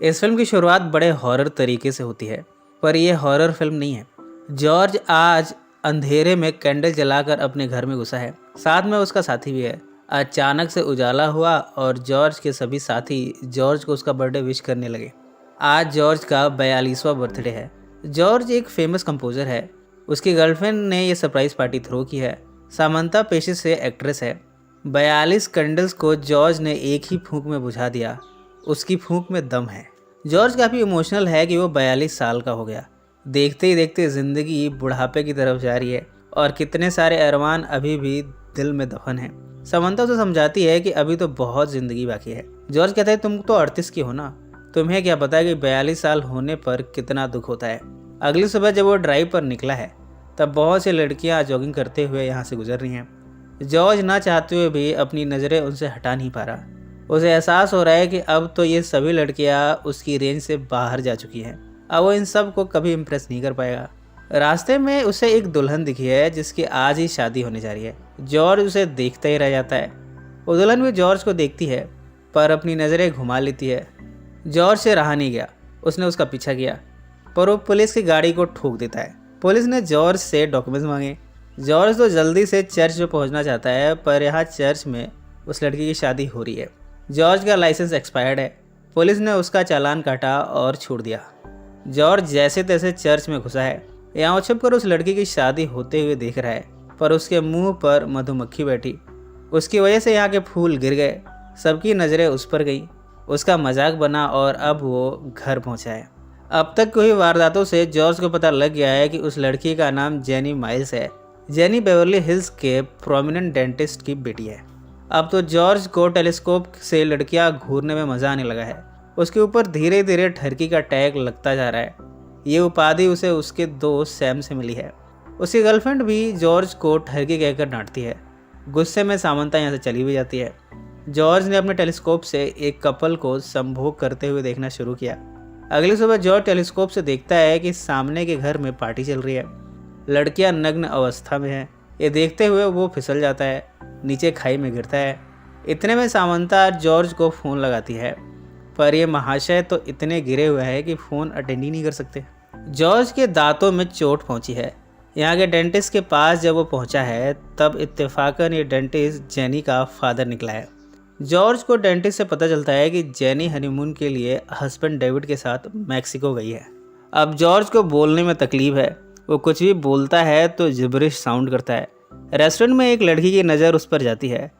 इस फिल्म की शुरुआत बड़े हॉरर तरीके से होती है, पर यह हॉरर फिल्म नहीं है। जॉर्ज आज अंधेरे में कैंडल जलाकर अपने घर में घुसा है। साथ में उसका साथी भी है। अचानक से उजाला हुआ और जॉर्ज के सभी साथी जॉर्ज को उसका बर्थडे विश करने लगे। आज जॉर्ज का 42वां बर्थडे है। जॉर्ज एक फेमस कंपोजर है। उसकी गर्लफ्रेंड ने यह सरप्राइज पार्टी थ्रो की है। सामंता पेशे से एक्ट्रेस है। 42 कैंडल्स को जॉर्ज ने एक ही फूंक में बुझा दिया। उसकी फूंक में दम है। जॉर्ज काफ़ी इमोशनल है कि वो 42 साल का हो गया। देखते ही देखते ज़िंदगी बुढ़ापे की तरफ जा रही है और कितने सारे अरमान अभी भी दिल में दफन हैं। समंता उसे समझाती है कि अभी तो बहुत ज़िंदगी बाकी है। जॉर्ज कहता है तुम तो 38 की हो ना, तुम्हें क्या पता है कि 42 साल होने पर कितना दुख होता है। अगली सुबह जब वो ड्राइव पर निकला है तब बहुत सी लड़कियां जॉगिंग करते हुए यहाँ से गुजर रही हैं। जॉर्ज ना चाहते हुए भी अपनी नज़रें उनसे हटा नहीं पा रहा। उसे एहसास हो रहा है कि अब तो ये सभी लड़कियां उसकी रेंज से बाहर जा चुकी हैं। अब वो इन सब को कभी इम्प्रेस नहीं कर पाएगा। रास्ते में उसे एक दुल्हन दिखी है जिसकी आज ही शादी होने जा रही है। जॉर्ज उसे देखता ही रह जाता है। वो दुल्हन भी जॉर्ज को देखती है पर अपनी नज़रें घुमा लेती है। जॉर्ज से रहा नहीं गया, उसने उसका पीछा किया पर वो पुलिस की गाड़ी को ठोक देता है। पुलिस ने जॉर्ज से डॉक्यूमेंट्स मांगे। जॉर्ज तो जल्दी से चर्च में पहुंचना चाहता है पर यहाँ चर्च में उस लड़की की शादी हो रही है। जॉर्ज का लाइसेंस एक्सपायर्ड है। पुलिस ने उसका चालान काटा और छोड़ दिया। जॉर्ज जैसे तैसे चर्च में घुसा है। यहाँ छुपकर उस लड़की की शादी होते हुए देख रहा है पर उसके मुंह पर मधुमक्खी बैठी। उसकी वजह से यहाँ के फूल गिर गए। सबकी नज़रें उस पर गई। उसका मजाक बना और अब वो घर पहुँचा है। अब तक हुई वारदातों से जॉर्ज को पता लग गया है कि उस लड़की का नाम जेनी माइल्स है। जेनी बेवर्ली हिल्स के प्रोमिनेंट डेंटिस्ट की बेटी है। अब तो जॉर्ज को टेलीस्कोप से लड़कियां घूरने में मज़ा आने लगा है। उसके ऊपर धीरे धीरे ठरकी का टैग लगता जा रहा है। ये उपाधि उसे उसके दोस्त सैम से मिली है। उसकी गर्लफ्रेंड भी जॉर्ज को ठरकी कहकर डांटती है। गुस्से में सामंता यहाँ से चली भी जाती है। जॉर्ज ने अपने टेलीस्कोप से एक कपल को संभोग करते हुए देखना शुरू किया। अगली सुबह जॉर्ज टेलीस्कोप से देखता है कि सामने के घर में पार्टी चल रही है। लड़कियां नग्न अवस्था में हैं। ये देखते हुए वो फिसल जाता है, नीचे खाई में गिरता है। इतने में सामंता जॉर्ज को फ़ोन लगाती है पर ये महाशय तो इतने गिरे हुए हैं कि फ़ोन अटेंड ही नहीं कर सकते। जॉर्ज के दांतों में चोट पहुंची है। यहाँ के डेंटिस्ट के पास जब वो पहुंचा है तब इत्तेफाकन ये डेंटिस्ट जेनी का फादर निकला है। जॉर्ज को डेंटिस्ट से पता चलता है कि जेनी हनीमून के लिए हस्बैंड डेविड के साथ मैक्सिको गई है। अब जॉर्ज को बोलने में तकलीफ है। वो कुछ भी बोलता है तो जिब्रिश साउंड करता है। रेस्टोरेंट में एक लड़की की नज़र उस पर जाती है।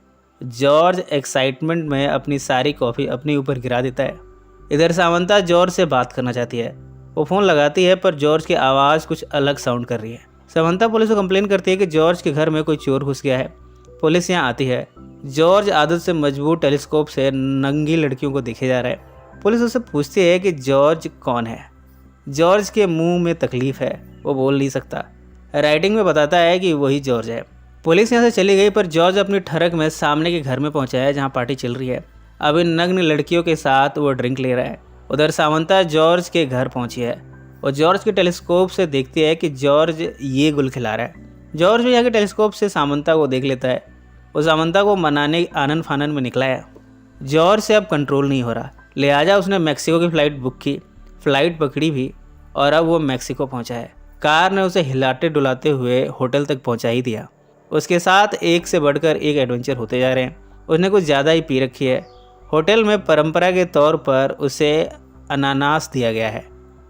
जॉर्ज एक्साइटमेंट में अपनी सारी कॉफ़ी अपने ऊपर गिरा देता है। इधर सामंता जॉर्ज से बात करना चाहती है। वो फ़ोन लगाती है पर जॉर्ज की आवाज़ कुछ अलग साउंड कर रही है। सामंता पुलिस को कंप्लेन करती है कि जॉर्ज के घर में कोई चोर घुस गया है। पुलिस यहाँ आती है। जॉर्ज आदत से मजबूर टेलीस्कोप से नंगी लड़कियों को देखे जा रहा है। पुलिस उससे पूछती है कि जॉर्ज कौन है। जॉर्ज के मुंह में तकलीफ है, वो बोल नहीं सकता। राइटिंग में बताता है कि वही जॉर्ज है। पुलिस यहाँ से चली गई पर जॉर्ज अपनी ठरक में सामने के घर में पहुंचा है जहाँ पार्टी चल रही है। अब इन नग्न लड़कियों के साथ वो ड्रिंक ले रहा है। उधर सामंता जॉर्ज के घर पहुंची है और जॉर्ज के टेलीस्कोप से देखती है कि जॉर्ज ये गुल खिला रहा है। जॉर्ज भी यहाँ के टेलीस्कोप से सामंता को देख लेता है। वो सामंता को मनाने आनन फानन में निकला है। जॉर्ज से अब कंट्रोल नहीं हो रहा, लिहाजा उसने मैक्सिको की फ़्लाइट बुक की। फ़्लाइट पकड़ी भी और अब वो मैक्सिको पहुंचा है। कार ने उसे हिलाते डुलाते हुए होटल तक पहुंचा ही दिया। उसके साथ एक से बढ़कर एक एडवेंचर होते जा रहे हैं। उसने कुछ ज़्यादा ही पी रखी है। होटल में परंपरा के तौर पर उसे अनानास दिया गया है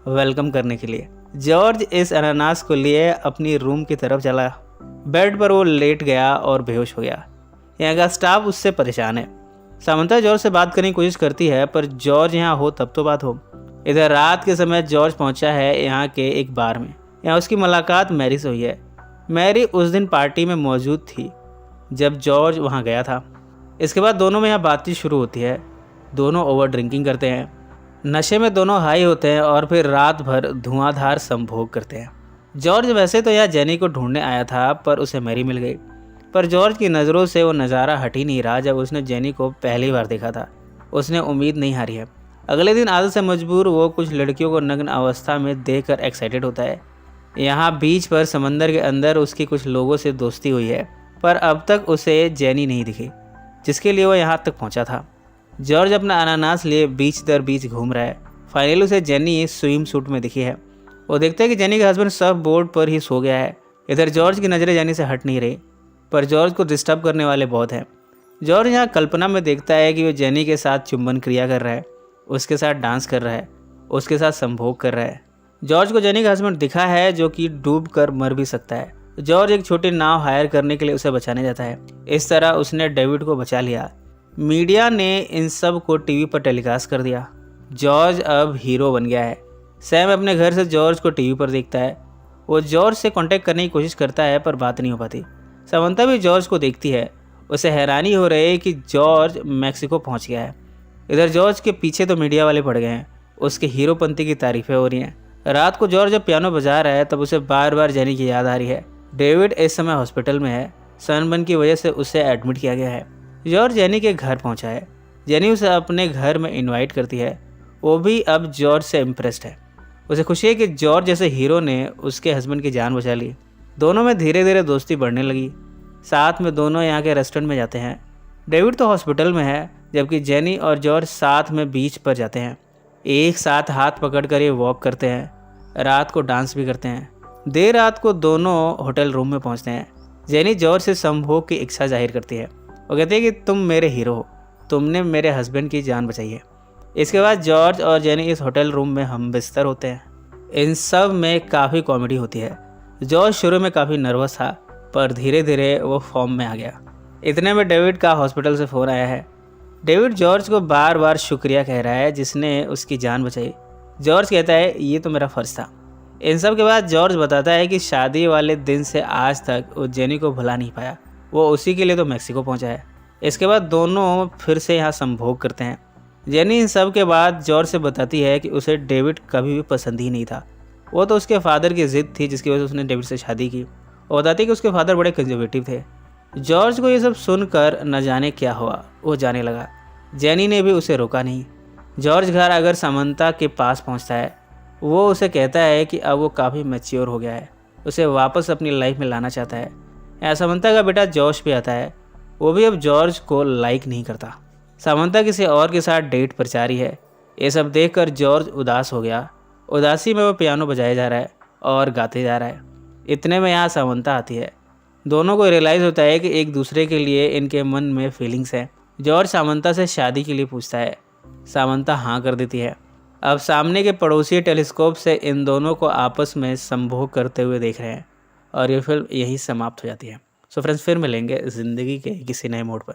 वेलकम करने के लिए। जॉर्ज इस अनानास को लिए अपनी रूम की तरफ चला। बेड पर वो लेट गया और बेहोश हो गया। यहाँ का स्टाफ उससे परेशान है। सामंता जॉर्ज से बात करने की कोशिश करती है पर जॉर्ज यहाँ हो तब तो बात हो। इधर रात के समय जॉर्ज पहुँचा है यहाँ के एक बार में। यहाँ उसकी मुलाकात मैरी से हुई है। मैरी उस दिन पार्टी में मौजूद थी जब जॉर्ज वहाँ गया था। इसके बाद दोनों में यहाँ बातचीत शुरू होती है। दोनों ओवर ड्रिंकिंग करते हैं। नशे में दोनों हाई होते हैं और फिर रात भर धुआंधार संभोग करते हैं। जॉर्ज वैसे तो यहाँ जेनी को ढूंढने आया था पर उसे मैरी मिल गई। पर जॉर्ज की नज़रों से वो नज़ारा हट ही नहीं रहा जब उसने जेनी को पहली बार देखा था। उसने उम्मीद नहीं हारी है। अगले दिन आदत से मजबूर वो कुछ लड़कियों को नग्न अवस्था में देखकर एक्साइटेड होता है। यहाँ बीच पर समंदर के अंदर उसकी कुछ लोगों से दोस्ती हुई है पर अब तक उसे जेनी नहीं दिखी जिसके लिए वो यहाँ तक पहुँचा था। जॉर्ज अपना अनानास लिए बीच दर बीच घूम रहा है। फाइनली उसे जेनी स्विम सूट में दिखी है। वो देखता है कि जेनी का हस्बैंड सब बोर्ड पर ही सो गया है। इधर जॉर्ज की नज़रें जेनी से हट नहीं रही, पर जॉर्ज को डिस्टर्ब करने वाले बहुत हैं। जॉर्ज यहाँ कल्पना में देखता है कि वो जेनी के साथ चुंबन क्रिया कर रहा है, उसके साथ डांस कर रहा है, उसके साथ संभोग कर रहा है। जॉर्ज को जेनी का हस्बैंड दिखा है जो कि डूब कर मर भी सकता है। जॉर्ज एक छोटी नाव हायर करने के लिए उसे बचाने जाता है। इस तरह उसने डेविड को बचा लिया। मीडिया ने इन सब को टीवी पर टेलीकास्ट कर दिया। जॉर्ज अब हीरो बन गया है। सैम अपने घर से जॉर्ज को टीवी पर देखता है। वो जॉर्ज से कांटेक्ट करने की कोशिश करता है पर बात नहीं हो पाती। समंता भी जॉर्ज को देखती है। उसे हैरानी हो रही है कि जॉर्ज मैक्सिको पहुंच गया है। इधर जॉर्ज के पीछे तो मीडिया वाले पड़ गए हैं। उसके हीरोपंती की तारीफें हो रही हैं। रात को जॉर्ज जब पियानो बजा रहा है तब उसे बार बार जेनी की याद आ रही है। डेविड इस समय हॉस्पिटल में है। सनबर्न की वजह से उसे एडमिट किया गया है। जॉर्ज जेनी के घर पहुंचा है। जेनी उसे अपने घर में इनवाइट करती है। वो भी अब जॉर्ज से इम्प्रेस्ड है। उसे खुशी है कि जॉर्ज जैसे हीरो ने उसके हस्बैंड की जान बचा ली। दोनों में धीरे धीरे दोस्ती बढ़ने लगी। साथ में दोनों यहाँ के रेस्टोरेंट में जाते हैं। डेविड तो हॉस्पिटल में है, जबकि जेनी और जॉर्ज साथ में बीच पर जाते हैं। एक साथ हाथ पकड़कर ये वॉक करते हैं। रात को डांस भी करते हैं। देर रात को दोनों होटल रूम में पहुंचते हैं। जेनी जॉर्ज से संभोग की इच्छा जाहिर करती है। वो कहती है कि तुम मेरे हीरो हो, तुमने मेरे हस्बैंड की जान बचाई है। इसके बाद जॉर्ज और जेनी इस होटल रूम में हम बिस्तर होते हैं। इन सब में काफ़ी कॉमेडी होती है। जॉर्ज शुरू में काफ़ी नर्वस था, पर धीरे धीरे वो फॉर्म में आ गया। इतने में डेविड का हॉस्पिटल से फ़ोन आया है। डेविड जॉर्ज को बार बार शुक्रिया कह रहा है जिसने उसकी जान बचाई। जॉर्ज कहता है ये तो मेरा फ़र्ज़ था। इन सब के बाद जॉर्ज बताता है कि शादी वाले दिन से आज तक वो जेनी को भुला नहीं पाया। वो उसी के लिए तो मैक्सिको पहुंचा है। इसके बाद दोनों फिर से यहाँ संभोग करते हैं। जेनी इन सब के बाद जॉर्ज से बताती है कि उसे डेविड कभी भी पसंद ही नहीं था। वो तो उसके फादर की ज़िद थी जिसकी वजह से उसने डेविड से शादी की। वो बताती है कि उसके फादर बड़े कंजर्वेटिव थे। जॉर्ज को ये सब सुनकर न जाने क्या हुआ, वो जाने लगा। जेनी ने भी उसे रोका नहीं। जॉर्ज घर अगर समंता के पास पहुंचता है। वो उसे कहता है कि अब वो काफ़ी मैच्योर हो गया है, उसे वापस अपनी लाइफ में लाना चाहता है। यहाँ समंता का बेटा जॉश भी आता है। वो भी अब जॉर्ज को लाइक नहीं करता। समंता किसी और के साथ डेट पर जा रही है। ये सब देखकर जॉर्ज उदास हो गया। उदासी में वो पियानो बजाया जा रहा है और गाते जा रहा है। इतने में यहाँ समंता आती है। दोनों को रियलाइज़ होता है कि एक दूसरे के लिए इनके मन में फीलिंग्स हैं। जॉर्ज सामंता से शादी के लिए पूछता है। सामंता हाँ कर देती है। अब सामने के पड़ोसी टेलीस्कोप से इन दोनों को आपस में संभोग करते हुए देख रहे हैं और ये फिल्म यहीं समाप्त हो जाती है। सो फ्रेंड्स, फिर मिलेंगे ज़िंदगी के किसी नए मोड़ पर।